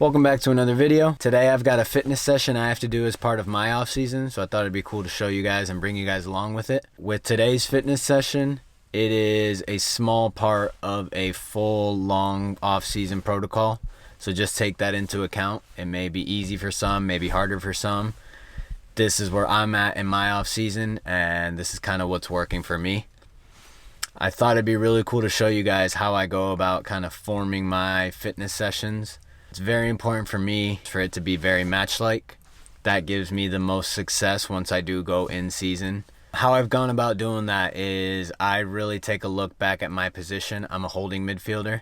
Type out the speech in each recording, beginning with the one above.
Welcome back to another video. Today I've got a fitness session I have to do as part of my off season, so I thought it'd be cool to show you guys and bring you guys along with it. With today's fitness session, it is a small part of a full long off season protocol, so just take that into account. It may be easy for some, maybe harder for some. This is where I'm at in my off season, and this is kind of what's working for me. I thought it'd be really cool to show you guys how I go about kind of forming my fitness sessions. It's very important for me for it to be very match-like. That gives me the most success once I do go in season. How I've gone about doing that is I really take a look back at my position. I'm a holding midfielder,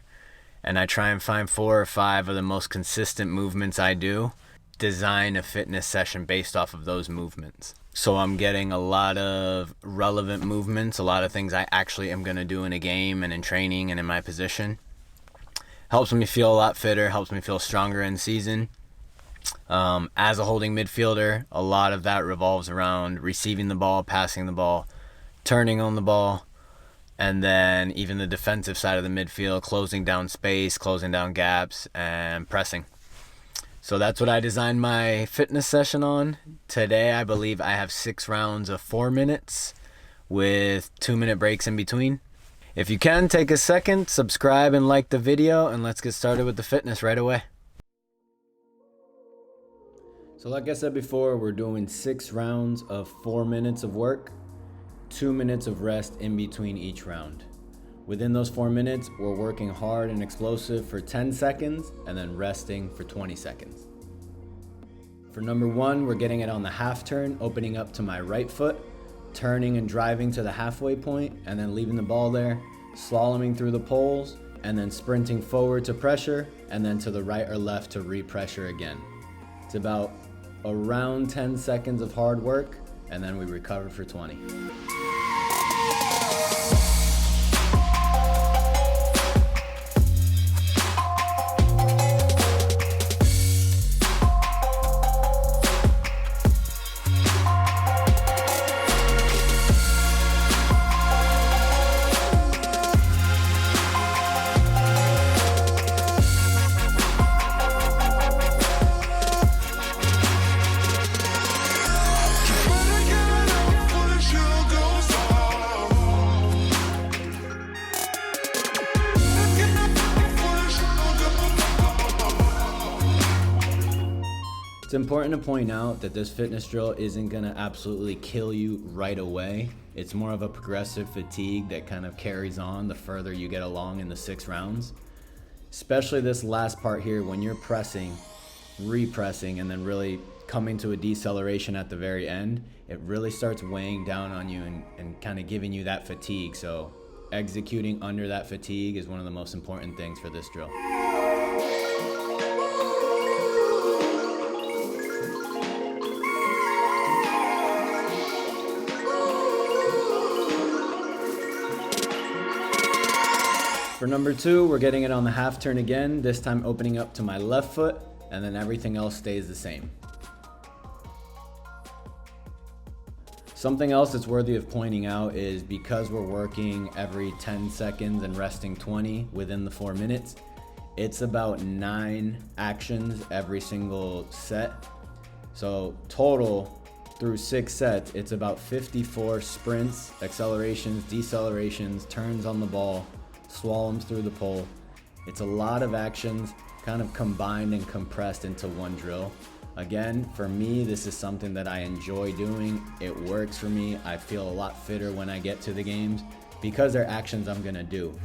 and I try and find 4 or 5 of the most consistent movements I do, design a fitness session based off of those movements. So I'm getting a lot of relevant movements, a lot of things I actually am going to do in a game and in training and in my position. Helps me feel a lot fitter, helps me feel stronger in season. As a holding midfielder, a lot of that revolves around receiving the ball, passing the ball, turning on the ball, and then even the defensive side of the midfield, closing down space, closing down gaps, and pressing. So that's what I designed my fitness session on. Today, I believe I have 6 rounds of 4 minutes with 2-minute breaks in between. If you can, take a second, subscribe and like the video, and let's get started with the fitness right away. So like I said before, we're doing 6 rounds of 4 minutes of work, 2 minutes of rest in between each round. Within those 4 minutes, we're working hard and explosive for 10 seconds and then resting for 20 seconds. For number 1, we're getting it on the half turn, opening up to my right foot, turning and driving to the halfway point, and then leaving the ball there, slaloming through the poles, and then sprinting forward to pressure, and then to the right or left to re-pressure again. It's about around 10 seconds of hard work, and then we recover for 20. It's important to point out that this fitness drill isn't gonna absolutely kill you right away. It's more of a progressive fatigue that kind of carries on the further you get along in the 6 rounds. Especially this last part here, when you're pressing, repressing, and then really coming to a deceleration at the very end, it really starts weighing down on you and kind of giving you that fatigue. So executing under that fatigue is one of the most important things for this drill. For number 2, we're getting it on the half turn again, this time opening up to my left foot, and then everything else stays the same. Something else that's worthy of pointing out is because we're working every 10 seconds and resting 20 within the 4 minutes, it's about 9 actions every single set. So total through 6 sets, it's about 54 sprints, accelerations, decelerations, turns on the ball, slaloms through the pole. It's a lot of actions kind of combined and compressed into one drill. Again, for me, this is something that I enjoy doing. It works for me. I feel a lot fitter when I get to the games because they're actions I'm gonna do.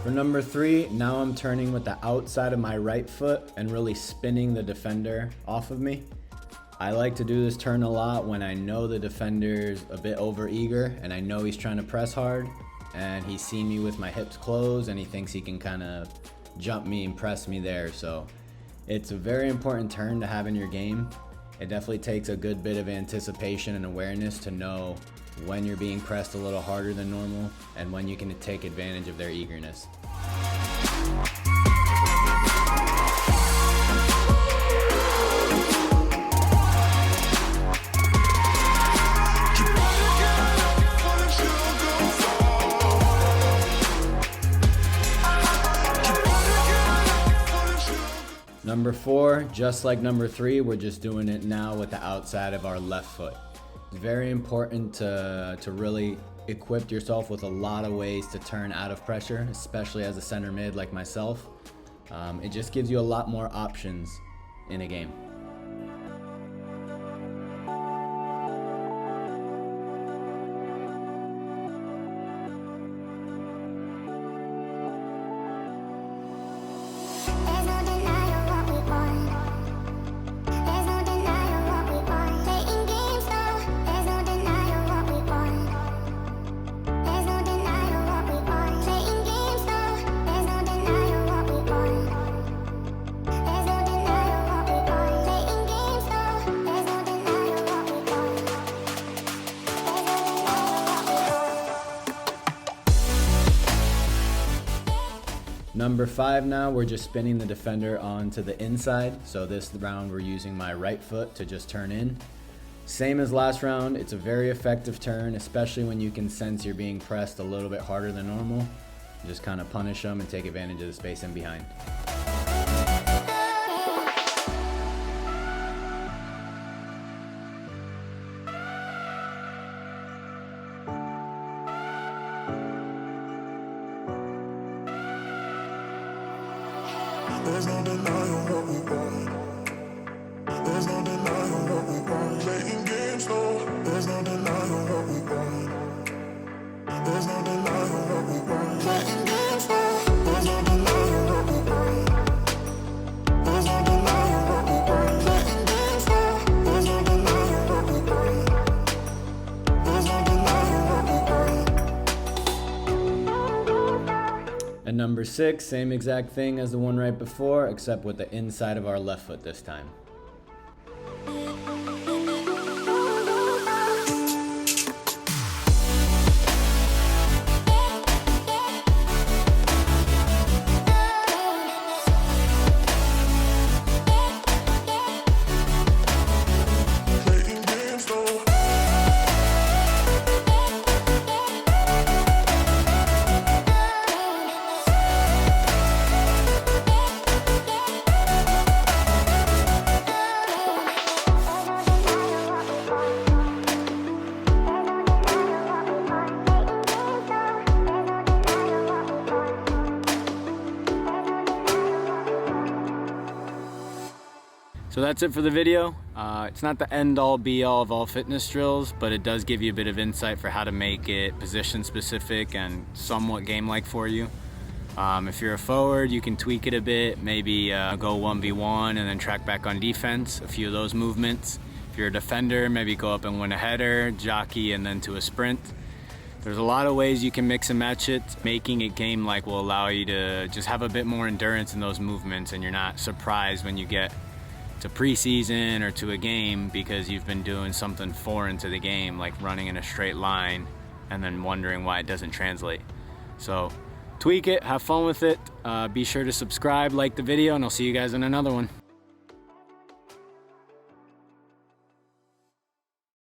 For number 3, now I'm turning with the outside of my right foot and really spinning the defender off of me. I like to do this turn a lot when I know the defender's a bit over eager and I know he's trying to press hard and he's seen me with my hips closed and he thinks he can kind of jump me and press me there. So it's a very important turn to have in your game. It definitely takes a good bit of anticipation and awareness to know when you're being pressed a little harder than normal and when you can take advantage of their eagerness. Number 4, just like number 3, we're just doing it now with the outside of our left foot. It's very important to really equip yourself with a lot of ways to turn out of pressure, especially as a center mid like myself. It just gives you a lot more options in a game. Number 5 now, we're just spinning the defender onto the inside. So this round we're using my right foot to just turn in. Same as last round, it's a very effective turn, especially when you can sense you're being pressed a little bit harder than normal. Just kind of punish them and take advantage of the space in behind. There's no denying what we want. There's no denying what we want. Playing games, no. There's no denying what we want. There's no denying what we want. Playing games, no. There's no denying what we want. There's no denying what we want. Playing games, no. There's no denying what we want. There's no denying what we want. And number 6, same exact thing as the one right before, except with the inside of our left foot this time. So that's it for the video. It's not the end all be all of all fitness drills, but it does give you a bit of insight for how to make it position specific and somewhat game-like for you. If you're a forward, you can tweak it a bit, maybe go 1v1 and then track back on defense, a few of those movements. If you're a defender, maybe go up and win a header, jockey, and then to a sprint. There's a lot of ways you can mix and match it. Making it game-like will allow you to just have a bit more endurance in those movements, and you're not surprised when you get to preseason or to a game because you've been doing something foreign to the game, like running in a straight line and then wondering why it doesn't translate. So tweak it, have fun with it. Be sure to subscribe, like the video, and I'll see you guys in another one.